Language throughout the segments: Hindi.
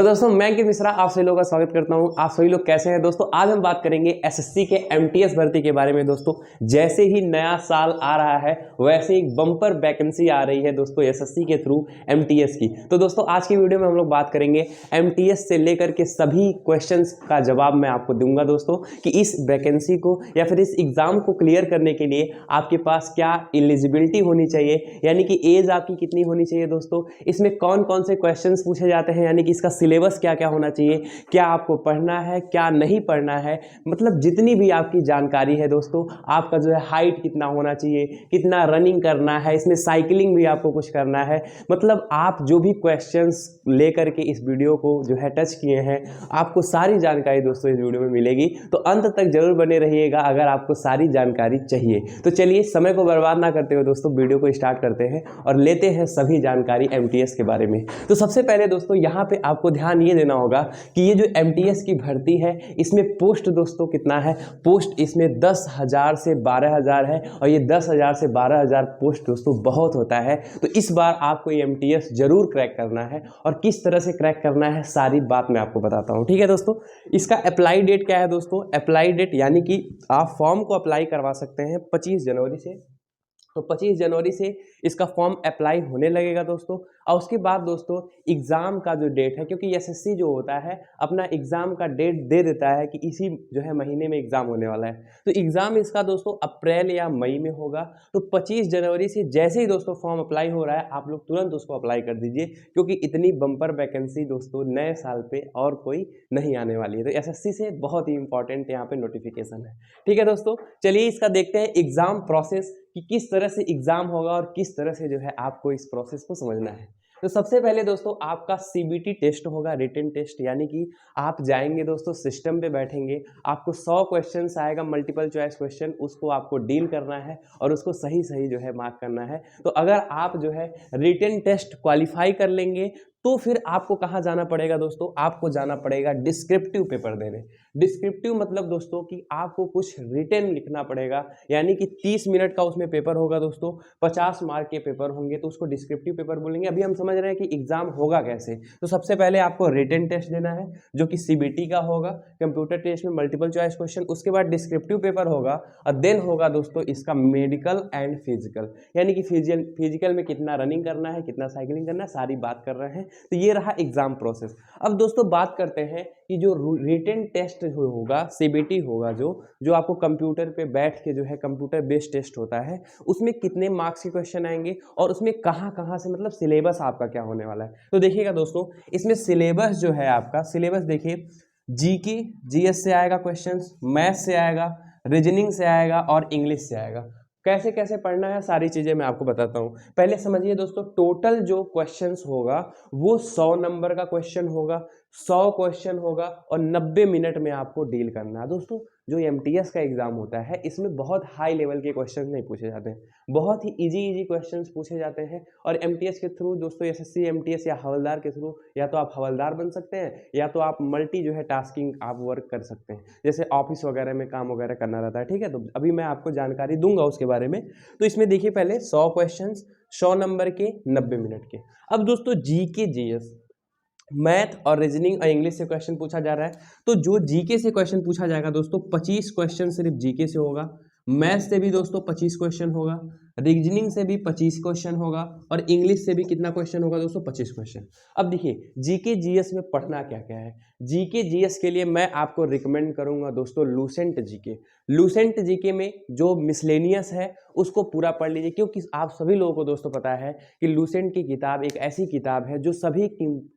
दोस्तों मैं अंकित मिश्रा आप सभी लोगों का स्वागत करता हूं। आप सभी लोग कैसे हैं दोस्तों? आज हम बात करेंगे एसएससी के एमटीएस भर्ती के बारे में। दोस्तों जैसे ही नया साल आ रहा है वैसे ही बम्पर वैकेंसी आ रही है दोस्तों एसएससी के थ्रू एमटीएस की। तो दोस्तों आज की वीडियो में हम लोग बात करेंगे एमटीएस से लेकर के सभी क्वेश्चंस का जवाब मैं आपको दूंगा दोस्तों, कि इस वैकेंसी को या फिर इस एग्जाम को क्लियर करने के लिए आपके पास क्या एलिजिबिलिटी होनी चाहिए, यानी कि एज आपकी कितनी होनी चाहिए दोस्तों, इसमें कौन कौन से क्वेश्चंस पूछे जाते हैं, यानी कि इसका सिलेबस क्या क्या होना चाहिए, क्या आपको पढ़ना है क्या नहीं पढ़ना है, मतलब जितनी भी आपकी जानकारी है दोस्तों, आपका जो है हाइट कितना होना चाहिए, कितना रनिंग करना है, इसमें साइकिलिंग भी आपको कुछ करना है, मतलब आप जो भी क्वेश्चंस लेकर के इस वीडियो को जो है टच किए हैं आपको सारी जानकारी दोस्तों इस वीडियो में मिलेगी। तो अंत तक जरूर बने रहिएगा अगर आपको सारी जानकारी चाहिए। तो चलिए समय को बर्बाद ना करते हुए दोस्तों वीडियो को स्टार्ट करते हैं और लेते हैं सभी जानकारी एमटीएस के बारे में। तो सबसे पहले दोस्तों यहाँ पे आपको ध्यान ये देना होगा कि ये जो एमटीएस की भर्ती है इसमें पोस्ट दोस्तों कितना है। पोस्ट इसमें 10,000 से 12,000 है और ये 10,000 से 12,000 पोस्ट दोस्तों बहुत होता है। तो इस बार आपको ये एमटीएस जरूर क्रैक करना है और किस तरह से क्रैक करना है सारी बात मैं आपको बताता हूँ, ठीक है दोस्तों। इसका अप्लाई डेट क्या है दोस्तों? अप्लाई डेट यानी कि आप फॉर्म को अप्लाई करवा सकते हैं 25 जनवरी से। तो 25 जनवरी से इसका फॉर्म अप्लाई होने लगेगा दोस्तों। और उसके बाद दोस्तों एग्ज़ाम का जो डेट है, क्योंकि एसएससी जो होता है अपना एग्ज़ाम का डेट दे देता है कि इसी जो है महीने में एग्ज़ाम होने वाला है। तो एग्ज़ाम इसका दोस्तों अप्रैल या मई में होगा। तो 25 जनवरी से जैसे ही दोस्तों फॉर्म अप्लाई हो रहा है आप लोग तुरंत उसको अप्लाई कर दीजिए, क्योंकि इतनी बम्पर वैकेंसी दोस्तों नए साल पे और कोई नहीं आने वाली है। तो एसएससी से बहुत ही इंपॉर्टेंट यहाँ पे नोटिफिकेशन है, ठीक है दोस्तों। चलिए इसका देखते हैं एग्ज़ाम प्रोसेस कि किस तरह से एग्ज़ाम होगा और किस तरह से जो है आपको इस प्रोसेस को समझना है। तो सबसे पहले दोस्तों आपका सीबीटी टेस्ट होगा, रिटन टेस्ट, यानी कि आप जाएंगे दोस्तों सिस्टम पे बैठेंगे, आपको 100 क्वेश्चंस आएगा मल्टीपल चॉइस क्वेश्चन, उसको आपको डील करना है और उसको सही सही जो है मार्क करना है। तो अगर आप जो है रिटन टेस्ट क्वालिफाई कर लेंगे तो फिर आपको कहाँ जाना पड़ेगा दोस्तों? आपको जाना पड़ेगा डिस्क्रिप्टिव पेपर देने। डिस्क्रिप्टिव मतलब दोस्तों कि आपको कुछ रिटन लिखना पड़ेगा, यानी कि 30 मिनट का उसमें पेपर होगा दोस्तों, 50 मार्क के पेपर होंगे, तो उसको डिस्क्रिप्टिव पेपर बोलेंगे। अभी हम समझ रहे हैं कि एग्जाम होगा कैसे। तो सबसे पहले आपको रिटन टेस्ट देना है जो कि सीबीटी का होगा, कंप्यूटर टेस्ट में मल्टीपल चॉइस क्वेश्चन, उसके बाद डिस्क्रिप्टिव पेपर होगा और देन होगा दोस्तों इसका मेडिकल एंड फिजिकल, यानी कि फिजिकल में कितना रनिंग करना है, कितना साइकिलिंग करना है, सारी बात कर रहे हैं। तो ये रहा एग्जाम प्रोसेस। अब दोस्तों बात करते हैं कि जो रिटन टेस्ट होगा, सीबीटी होगा, जो आपको कंप्यूटर पे बैठ के जो है कंप्यूटर बेस्ड टेस्ट होता है, उसमें कितने मार्क्स के क्वेश्चन आएंगे और उसमें कहाँ कहाँ से, मतलब सिलेबस आपका क्या होने वाला है। तो देखिएगा दोस्तों इसमें सिलेबस जो है आपका, सिलेबस देखिए, जीके जीएस से आएगा क्वेश्चंस, मैथ्स से आएगा, रीजनिंग से आएगा और इंग्लिश से आएगा। कैसे कैसे पढ़ना है सारी चीज़ें मैं आपको बताता हूँ। पहले समझिए दोस्तों, टोटल जो क्वेश्चंस होगा वो 100 नंबर का क्वेश्चन होगा, 100 क्वेश्चन होगा और 90 मिनट में आपको डील करना है दोस्तों। जो एमटीएस का एग्जाम होता है इसमें बहुत हाई लेवल के क्वेश्चंस नहीं पूछे जाते हैं, बहुत ही इजी क्वेश्चंस पूछे जाते हैं। और एमटीएस के थ्रू दोस्तों, एसएससी एमटीएस या हवलदार के थ्रू, या तो आप हवलदार बन सकते हैं या तो आप मल्टी जो है टास्किंग आप वर्क कर सकते हैं, जैसे ऑफिस वगैरह में काम वगैरह करना रहता है, ठीक है। तो अभी मैं आपको जानकारी दूंगा उसके बारे में। तो इसमें देखिए पहले 100 क्वेश्चन, 100 नंबर के, 90 मिनट के। अब दोस्तों जीके जीएस, मैथ और रीजनिंग और इंग्लिश से क्वेश्चन पूछा जा रहा है। तो जो जीके से क्वेश्चन पूछा जाएगा दोस्तों, 25 क्वेश्चन सिर्फ जीके से होगा, मैथ से भी दोस्तों 25 क्वेश्चन होगा, रीजनिंग से भी 25 क्वेश्चन होगा और इंग्लिश से भी कितना क्वेश्चन होगा दोस्तों? 25 क्वेश्चन। अब देखिए जीके जीएस में पढ़ना क्या क्या है। जीके जीएस के लिए मैं आपको रिकमेंड करूंगा दोस्तों लूसेंट जीके। लूसेंट जीके में जो मिसलेनियस है उसको पूरा पढ़ लीजिए, क्योंकि आप सभी लोगों को दोस्तों पता है कि लूसेंट की किताब एक ऐसी किताब है जो सभी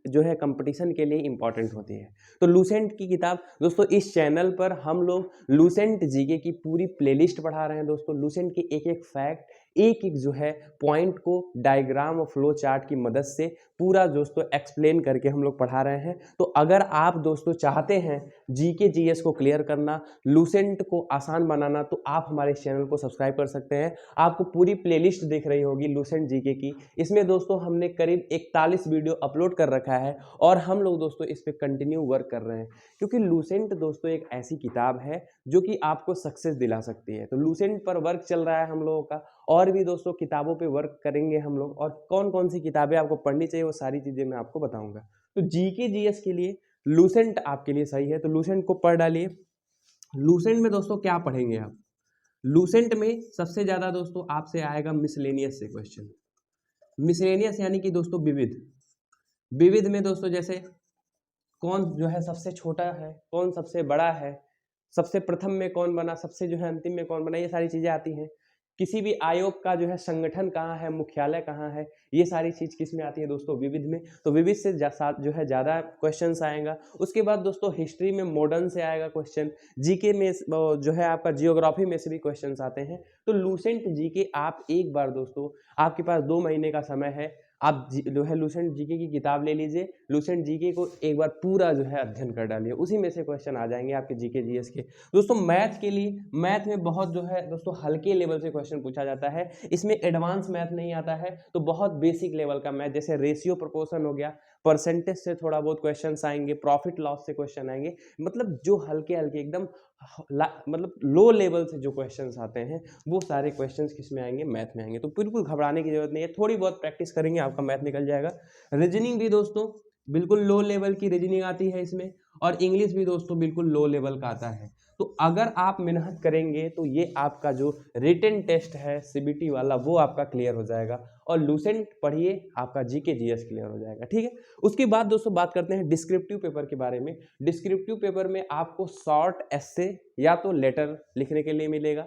जो है कंपटीशन के लिए इंपॉर्टेंट होती है। तो लूसेंट की किताब दोस्तों, इस चैनल पर हम लोग लूसेंट जीके की पूरी प्लेलिस्ट पढ़ा रहे हैं दोस्तों। लूसेंट के एक एक फैक्ट, एक एक जो है पॉइंट को डायग्राम और फ्लो चार्ट की मदद से पूरा दोस्तों एक्सप्लेन करके हम लोग पढ़ा रहे हैं। तो अगर आप दोस्तों चाहते हैं जीके जीएस को क्लियर करना, लूसेंट को आसान बनाना, तो आप हमारे चैनल को सब्सक्राइब कर सकते हैं। आपको पूरी प्लेलिस्ट दिख रही होगी लूसेंट जीके की। इसमें दोस्तों हमने करीब 41 वीडियो अपलोड कर रखा है और हम लोग दोस्तों इस पर कंटिन्यू वर्क कर रहे हैं, क्योंकि लूसेंट दोस्तों एक ऐसी किताब है जो कि आपको सक्सेस दिला सकती है। तो लूसेंट पर वर्क चल रहा है हम लोगों का, और भी दोस्तों किताबों पे वर्क करेंगे हम लोग, और कौन कौन सी किताबें आपको पढ़नी चाहिए वो सारी चीज़ें मैं आपको बताऊंगा। तो जीके जीएस के लिए लूसेंट आपके लिए सही है, तो लूसेंट को पढ़ डालिए। लूसेंट में दोस्तों क्या पढ़ेंगे आप? लूसेंट में सबसे ज्यादा दोस्तों आपसे आएगा मिसलेनियस से क्वेश्चन। मिसलेनियस यानी कि दोस्तों विविध। विविध में दोस्तों जैसे कौन जो है सबसे छोटा है, कौन सबसे बड़ा है, सबसे प्रथम में कौन बना, सबसे जो है अंतिम में कौन बना, ये सारी चीजें आती हैं। किसी भी आयोग का जो है संगठन कहाँ है, मुख्यालय कहाँ है, ये सारी चीज किस में आती है दोस्तों? विविध में। तो विविध से जो है ज्यादा क्वेश्चंस आएगा। उसके बाद दोस्तों हिस्ट्री में मॉडर्न से आएगा क्वेश्चन। जीके में जो है आपका जियोग्राफी में से भी क्वेश्चंस आते हैं। तो लूसेंट जीके आप एक बार दोस्तों, आपके पास 2 महीने का समय है, आप जो है लूसेंट जीके की किताब ले लीजिए, लूसेंट जीके को एक बार पूरा जो है अध्ययन कर डालिए, उसी में से क्वेश्चन आ जाएंगे आपके जीके जीएस के। दोस्तों मैथ के लिए, मैथ में बहुत जो है दोस्तों हल्के लेवल से क्वेश्चन पूछा जाता है, इसमें एडवांस मैथ नहीं आता है, तो बहुत बेसिक लेवल का मैथ जैसे रेशियो प्रोपोर्शन हो गया, परसेंटेज से थोड़ा बहुत क्वेश्चन आएंगे, प्रॉफिट लॉस से क्वेश्चन आएंगे, मतलब जो हल्के हल्के एकदम मतलब लो लेवल से जो क्वेश्चंस आते हैं वो सारे क्वेश्चंस किस में आएंगे? मैथ में आएंगे। तो बिल्कुल घबराने की जरूरत नहीं है, थोड़ी बहुत प्रैक्टिस करेंगे आपका मैथ निकल जाएगा। रीजनिंग भी दोस्तों बिल्कुल लो लेवल की रीजनिंग आती है इसमें, और इंग्लिश भी दोस्तों बिल्कुल लो लेवल का आता है। तो अगर आप मेहनत करेंगे तो ये आपका जो रिटन टेस्ट है सीबीटी वाला वो आपका क्लियर हो जाएगा, और लूसेंट पढ़िए, आपका जीके जीएस क्लियर हो जाएगा। ठीक है, उसके बाद दोस्तों बात करते हैं डिस्क्रिप्टिव पेपर के बारे में। डिस्क्रिप्टिव पेपर में आपको शॉर्ट एस्से या तो लेटर लिखने के लिए मिलेगा,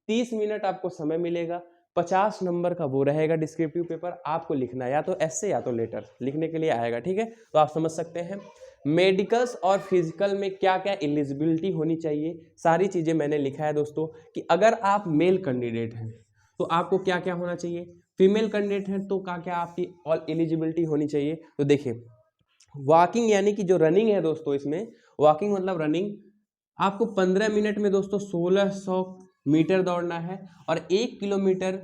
30 मिनट आपको समय मिलेगा, 50 नंबर का वो रहेगा डिस्क्रिप्टिव पेपर, आपको लिखना या तो एस्से या तो लेटर लिखने के लिए आएगा। ठीक है, तो आप समझ सकते हैं। मेडिकल्स और फिजिकल में क्या क्या एलिजिबिलिटी होनी चाहिए, सारी चीज़ें मैंने लिखा है दोस्तों, कि अगर आप मेल कैंडिडेट हैं तो आपको क्या क्या होना चाहिए, फीमेल कैंडिडेट हैं तो क्या क्या आपकी ऑल एलिजिबिलिटी होनी चाहिए। तो देखिए, वॉकिंग यानी कि जो रनिंग है दोस्तों, इसमें वॉकिंग मतलब रनिंग, आपको 15 मिनट में दोस्तों 1600 मीटर दौड़ना है, और 1 किलोमीटर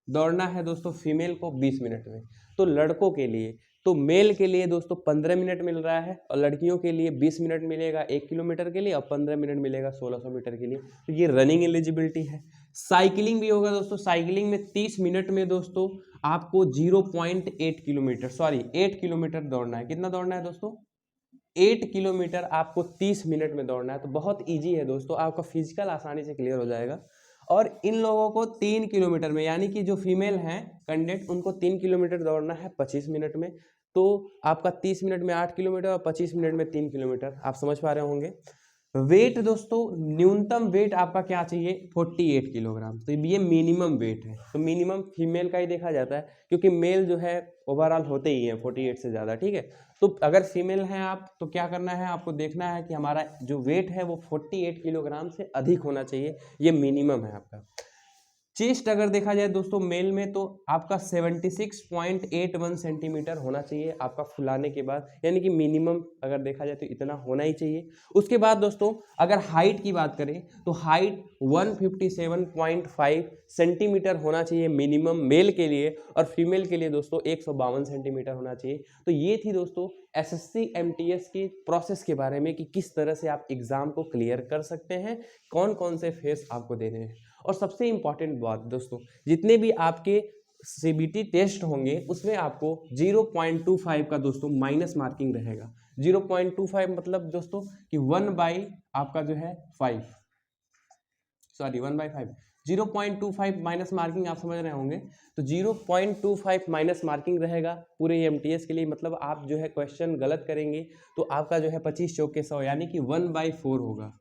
दौड़ना है दोस्तों फीमेल को 20 मिनट में। तो लड़कों के लिए, तो मेल के लिए दोस्तों 15 मिनट मिल रहा है, और लड़कियों के लिए 20 मिनट मिलेगा 1 किलोमीटर के लिए, और 15 मिनट मिलेगा 1600 मीटर के लिए। तो ये रनिंग एलिजिबिलिटी है। साइकिलिंग भी होगा दोस्तों, साइकिलिंग में 30 मिनट में दोस्तों आपको 0.8 किलोमीटर, सॉरी 8 किलोमीटर दौड़ना है। कितना दौड़ना है दोस्तों? 8 किलोमीटर आपको 30 मिनट में दौड़ना है। तो बहुत इजी है दोस्तों, आपका फिजिकल आसानी से क्लियर हो जाएगा। और इन लोगों को 3 किलोमीटर में, यानी कि जो फीमेल हैं कैंडिडेट, उनको 3 किलोमीटर दौड़ना है 25 मिनट में। तो आपका 30 मिनट में 8 किलोमीटर और 25 मिनट में 3 किलोमीटर, आप समझ पा रहे होंगे। वेट दोस्तों, न्यूनतम वेट आपका क्या चाहिए? 48 किलोग्राम। तो ये मिनिमम वेट है, तो मिनिमम फीमेल का ही देखा जाता है, क्योंकि मेल जो है ओवरऑल होते ही हैं 48 से ज़्यादा। ठीक है, तो अगर फीमेल हैं आप तो क्या करना है, आपको देखना है कि हमारा जो वेट है वो 48 किलोग्राम से अधिक होना चाहिए, ये मिनिमम है आपका। चेस्ट अगर देखा जाए दोस्तों मेल में, तो आपका 76.81 सेंटीमीटर होना चाहिए आपका फुलाने के बाद, यानी कि मिनिमम अगर देखा जाए तो इतना होना ही चाहिए। उसके बाद दोस्तों अगर हाइट की बात करें तो हाइट 157.5 सेंटीमीटर होना चाहिए मिनिमम मेल के लिए, और फीमेल के लिए दोस्तों 152 सेंटीमीटर होना चाहिए। तो ये थी दोस्तों एसएससी एमटीएस की प्रोसेस के बारे में, कि किस तरह से आप एग्जाम को क्लियर कर सकते हैं, कौन कौन से फेस आपको देने हैं। और सबसे इंपॉर्टेंट बात दोस्तों, जितने भी आपके सीबीटी टेस्ट होंगे उसमें आपको 0.25 का दोस्तों माइनस मार्किंग रहेगा। 0.25 मतलब दोस्तों कि 1/, आपका जो है 5, सॉरी 1/5, 0.25 माइनस मार्किंग, आप समझ रहे होंगे। तो 0.25 माइनस मार्किंग रहेगा पूरे एमटीएस के लिए। मतलब आप जो है क्वेश्चन गलत करेंगे तो आपका जो है 25 चौक के 100, यानी कि 1/4 होगा।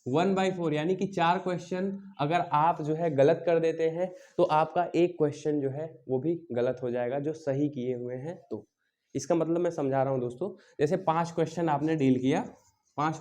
1/4 यानी कि 4 क्वेश्चन अगर आप जो है गलत कर देते हैं तो आपका एक क्वेश्चन जो है वो भी गलत हो जाएगा जो सही किए हुए हैं। तो इसका मतलब मैं समझा रहा हूँ दोस्तों, जैसे 5 क्वेश्चन आपने डील किया, 5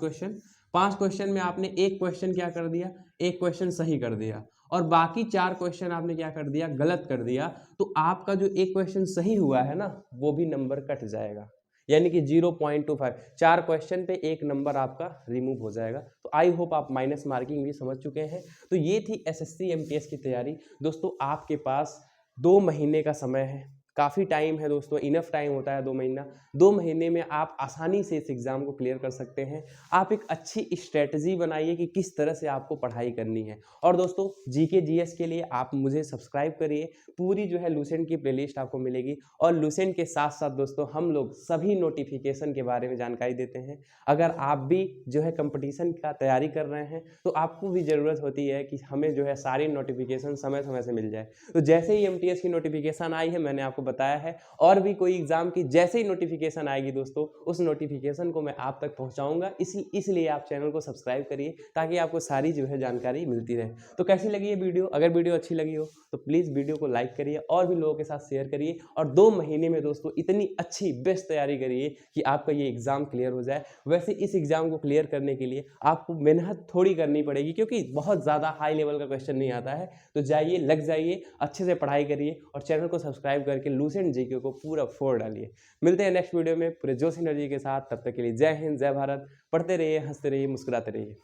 क्वेश्चन में आपने एक क्वेश्चन क्या कर दिया, एक क्वेश्चन सही कर दिया, और बाकी 4 क्वेश्चन आपने क्या कर दिया, गलत कर दिया। तो आपका जो एक क्वेश्चन सही हुआ है ना, वो भी नंबर कट जाएगा, यानी कि 0.25, 4 क्वेश्चन पे एक नंबर आपका रिमूव हो जाएगा। तो आई होप आप माइनस मार्किंग भी समझ चुके हैं। तो ये थी एसएससी एमटीएस की तैयारी दोस्तों। आपके पास 2 महीने का समय है, काफ़ी टाइम है दोस्तों, इनफ टाइम होता है 2 महीना। 2 महीने में आप आसानी से इस एग्ज़ाम को क्लियर कर सकते हैं। आप एक अच्छी स्ट्रैटेजी बनाइए कि किस तरह से आपको पढ़ाई करनी है। और दोस्तों जीके जीएस के लिए आप मुझे सब्सक्राइब करिए, पूरी जो है लुसेंट की प्लेलिस्ट आपको मिलेगी। और लुसेंट के साथ साथ दोस्तों हम लोग सभी नोटिफिकेशन के बारे में जानकारी देते हैं। अगर आप भी जो है कंपटीशन का तैयारी कर रहे हैं तो आपको भी ज़रूरत होती है कि हमें जो है सारी नोटिफिकेशन समय समय से मिल जाए। तो जैसे ही एमटीएस की नोटिफिकेशन आई है मैंने आपको बताया है, और भी कोई एग्जाम की जैसे ही नोटिफिकेशन आएगी दोस्तों उस नोटिफिकेशन को मैं आप तक पहुंचाऊंगा। इसलिए आप चैनल को सब्सक्राइब करिए ताकि आपको सारी जो है जानकारी मिलती रहे। तो कैसी लगी ये वीडियो? अगर वीडियो अच्छी लगी हो तो प्लीज़ वीडियो को लाइक करिए और भी लोगों के साथ शेयर करिए। और 2 महीने में दोस्तों इतनी अच्छी बेस्ट तैयारी करिए कि आपका ये एग्ज़ाम क्लियर हो जाए। वैसे इस एग्ज़ाम को क्लियर करने के लिए आपको मेहनत थोड़ी करनी पड़ेगी क्योंकि बहुत ज़्यादा हाई लेवल का क्वेश्चन नहीं आता है। तो जाइए, लग जाइए, अच्छे से पढ़ाई करिए और चैनल को सब्सक्राइब करके लुसेंट जीके को पूरा फोड़ डालिए। मिलते हैं नेक्स्ट वीडियो में पूरे जोश एनर्जी के साथ। तब तक के लिए जय हिंद, जय भारत। पढ़ते रहिए, हंसते रहिए, मुस्कुराते रहिए।